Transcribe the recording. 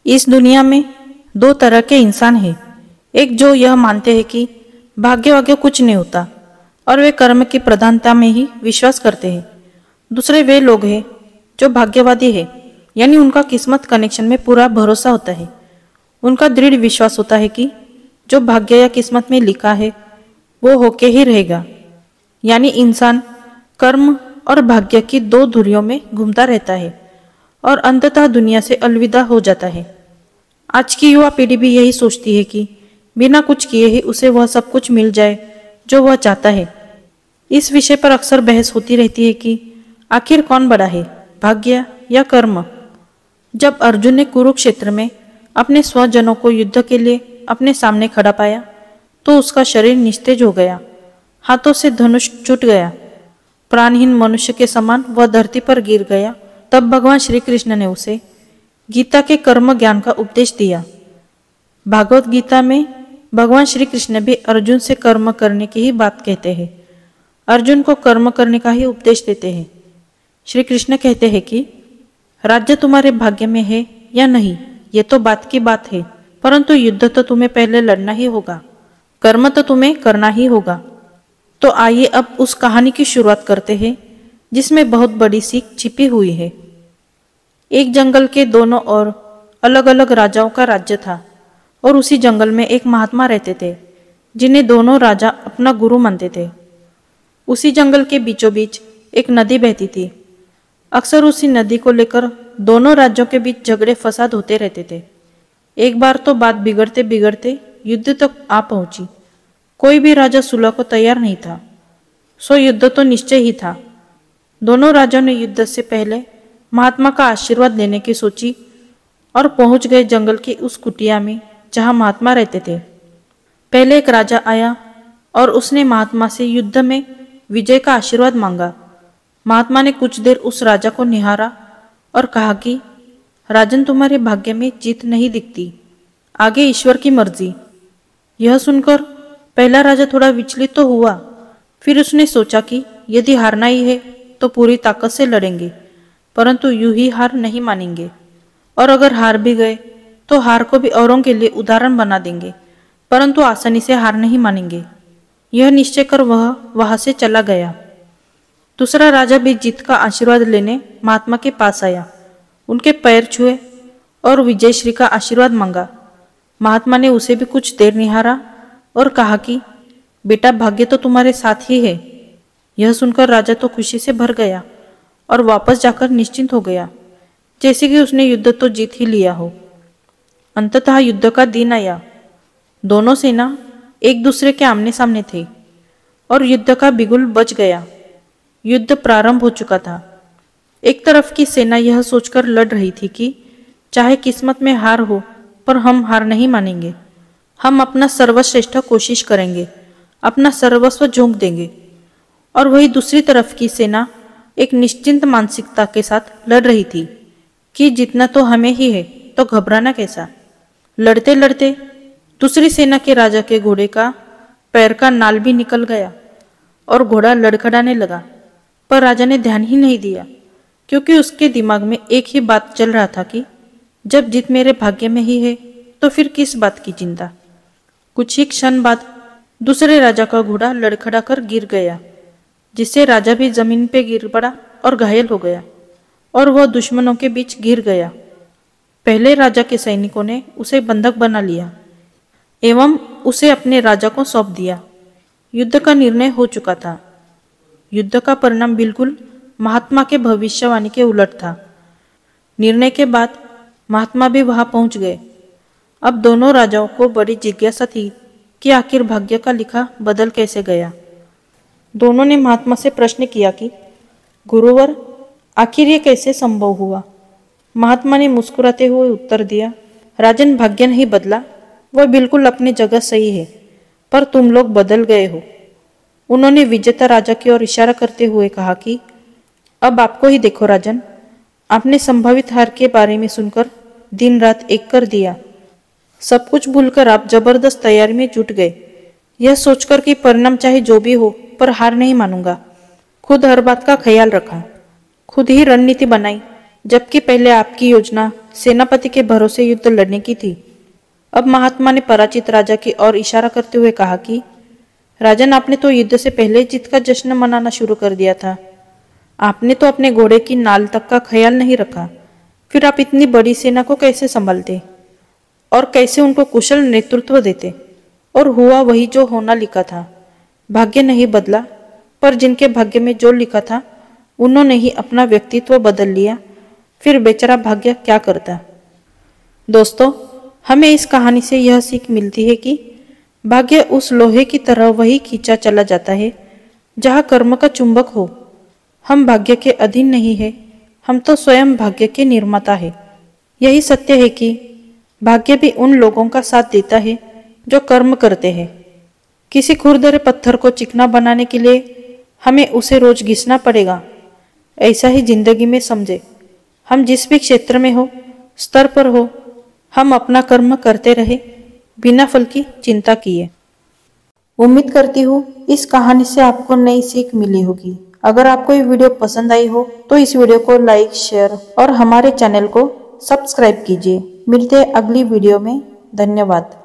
इस दुनिया में दो तरह के इंसान हैं। एक जो यह मानते हैं कि भाग्य वाग्य कुछ नहीं होता और वे कर्म की प्रधानता में ही विश्वास करते हैं। दूसरे वे लोग हैं जो भाग्यवादी है, यानी उनका किस्मत कनेक्शन में पूरा भरोसा होता है। उनका दृढ़ विश्वास होता है कि जो भाग्य या किस्मत में लिखा है वो होके ही रहेगा। यानी इंसान कर्म और भाग्य की दो धुरियों में घूमता रहता है और अंततः दुनिया से अलविदा हो जाता है। आज की युवा पीढ़ी भी यही सोचती है कि बिना कुछ किए ही उसे वह सब कुछ मिल जाए जो वह चाहता है। इस विषय पर अक्सर बहस होती रहती है कि आखिर कौन बड़ा है, भाग्य या कर्म। जब अर्जुन ने कुरुक्षेत्र में अपने स्वजनों को युद्ध के लिए अपने सामने खड़ा पाया तो उसका शरीर निस्तेज हो गया, हाथों से धनुष छूट गया, प्राणहीन मनुष्य के समान वह धरती पर गिर गया। तब भगवान श्री कृष्ण ने उसे गीता के कर्म ज्ञान का उपदेश दिया। भागवत गीता में भगवान श्री कृष्ण भी अर्जुन से कर्म करने की ही बात कहते हैं। अर्जुन को कर्म करने का ही उपदेश देते हैं। श्री कृष्ण कहते हैं कि राज्य तुम्हारे भाग्य में है या नहीं ये तो बात की बात है, परंतु युद्ध तो तुम्हें पहले लड़ना ही होगा, कर्म तो तुम्हें करना ही होगा। तो आइए अब उस कहानी की शुरुआत करते हैं जिसमें बहुत बड़ी सीख छिपी हुई है। एक जंगल के दोनों ओर अलग अलग राजाओं का राज्य था और उसी जंगल में एक महात्मा रहते थे जिन्हें दोनों राजा अपना गुरु मानते थे। उसी जंगल के बीचों बीच एक नदी बहती थी। अक्सर उसी नदी को लेकर दोनों राज्यों के बीच झगड़े फसाद होते रहते थे। एक बार तो बात बिगड़ते बिगड़ते युद्ध तक आ पहुंची। कोई भी राजा सुलह को तैयार नहीं था, सो युद्ध तो निश्चय ही था। दोनों राजाओं ने युद्ध से पहले महात्मा का आशीर्वाद लेने की सोची और पहुंच गए जंगल की उस कुटिया में जहां महात्मा रहते थे। पहले एक राजा आया और उसने महात्मा से युद्ध में विजय का आशीर्वाद मांगा। महात्मा ने कुछ देर उस राजा को निहारा और कहा कि राजन, तुम्हारे भाग्य में जीत नहीं दिखती, आगे ईश्वर की मर्जी। यह सुनकर पहला राजा थोड़ा विचलित तो हुआ, फिर उसने सोचा कि यदि हारना ही है तो पूरी ताकत से लड़ेंगे, परंतु यूं ही हार नहीं मानेंगे, और अगर हार भी गए तो हार को भी औरों के लिए उदाहरण बना देंगे, परंतु आसानी से हार नहीं मानेंगे। यह निश्चय कर वह वहां से चला गया। दूसरा राजा भी जीत का आशीर्वाद लेने महात्मा के पास आया, उनके पैर छुए और विजयश्री का आशीर्वाद मांगा। महात्मा ने उसे भी कुछ देर निहारा और कहा कि बेटा, भाग्य तो तुम्हारे साथ ही है। यह सुनकर राजा तो खुशी से भर गया और वापस जाकर निश्चिंत हो गया, जैसे कि उसने युद्ध तो जीत ही लिया हो। अंततः युद्ध का दिन आया। दोनों सेना एक दूसरे के आमने सामने थे और युद्ध का बिगुल बज गया। युद्ध प्रारंभ हो चुका था। एक तरफ की सेना यह सोचकर लड़ रही थी कि चाहे किस्मत में हार हो पर हम हार नहीं मानेंगे, हम अपना सर्वश्रेष्ठ कोशिश करेंगे, अपना सर्वस्व झोंक देंगे। और वही दूसरी तरफ की सेना एक निश्चिंत मानसिकता के साथ लड़ रही थी कि जीतना तो हमें ही है, तो घबराना कैसा। लड़ते लड़ते दूसरी सेना के राजा के घोड़े का पैर का नाल भी निकल गया और घोड़ा लड़खड़ाने लगा, पर राजा ने ध्यान ही नहीं दिया, क्योंकि उसके दिमाग में एक ही बात चल रहा था कि जब जीत मेरे भाग्य में ही है तो फिर किस बात की चिंता। कुछ ही क्षण बाद दूसरे राजा का घोड़ा लड़खड़ा कर गिर गया, जिससे राजा भी जमीन पे गिर पड़ा और घायल हो गया और वह दुश्मनों के बीच गिर गया। पहले राजा के सैनिकों ने उसे बंधक बना लिया एवं उसे अपने राजा को सौंप दिया। युद्ध का निर्णय हो चुका था। युद्ध का परिणाम बिल्कुल महात्मा के भविष्यवाणी के उलट था। निर्णय के बाद महात्मा भी वहां पहुंच गए। अब दोनों राजाओं को बड़ी जिज्ञासा थी कि आखिर भाग्य का लिखा बदल कैसे गया। दोनों ने महात्मा से प्रश्न किया कि गुरुवर, आखिर ये कैसे संभव हुआ। महात्मा ने मुस्कुराते हुए उत्तर दिया, राजन, भाग्य नहीं बदला, वह बिल्कुल अपनी जगह सही है, पर तुम लोग बदल गए हो। उन्होंने विजेता राजा की ओर इशारा करते हुए कहा कि अब आपको ही देखो राजन, आपने संभावित हार के बारे में सुनकर दिन रात एक कर दिया। सब कुछ भूलकर आप जबरदस्त तैयारी में जुट गए, यह सोचकर कि परिणाम चाहे जो भी हो पर हार नहीं मानूंगा। खुद हर बात का ख्याल रखा, खुद ही रणनीति बनाई, जबकि पहले आपकी योजना सेनापति के भरोसे युद्ध लड़ने की थी। अब महात्मा ने पराजित राजा की ओर इशारा करते हुए कहा कि राजन, आपने तो युद्ध से पहले जीत का जश्न मनाना शुरू कर दिया था। आपने तो अपने घोड़े की नाल तक का ख्याल नहीं रखा। फिर आप इतनी बड़ी सेना को कैसे संभालते और कैसे उनको कुशल नेतृत्व देते? और हुआ वही जो होना लिखा था। भाग्य नहीं बदला, पर जिनके भाग्य में जो लिखा था उन्होंने ही अपना व्यक्तित्व बदल लिया। फिर बेचारा भाग्य क्या करता? दोस्तों, हमें इस कहानी से यह सीख मिलती है कि भाग्य उस लोहे की तरह वही खींचा चला जाता है जहाँ कर्म का चुंबक हो। हम भाग्य के अधीन नहीं है, हम तो स्वयं भाग्य के निर्माता है। यही सत्य है कि भाग्य भी उन लोगों का साथ देता है जो कर्म करते हैं। किसी खुरदरे पत्थर को चिकना बनाने के लिए हमें उसे रोज घिसना पड़ेगा। ऐसा ही जिंदगी में समझे। हम जिस भी क्षेत्र में हो, स्तर पर हो, हम अपना कर्म करते रहे बिना फल की चिंता किए। उम्मीद करती हूँ इस कहानी से आपको नई सीख मिली होगी। अगर आपको ये वीडियो पसंद आई हो तो इस वीडियो को लाइक, शेयर और हमारे चैनल को सब्सक्राइब कीजिए। मिलते हैं अगली वीडियो में। धन्यवाद।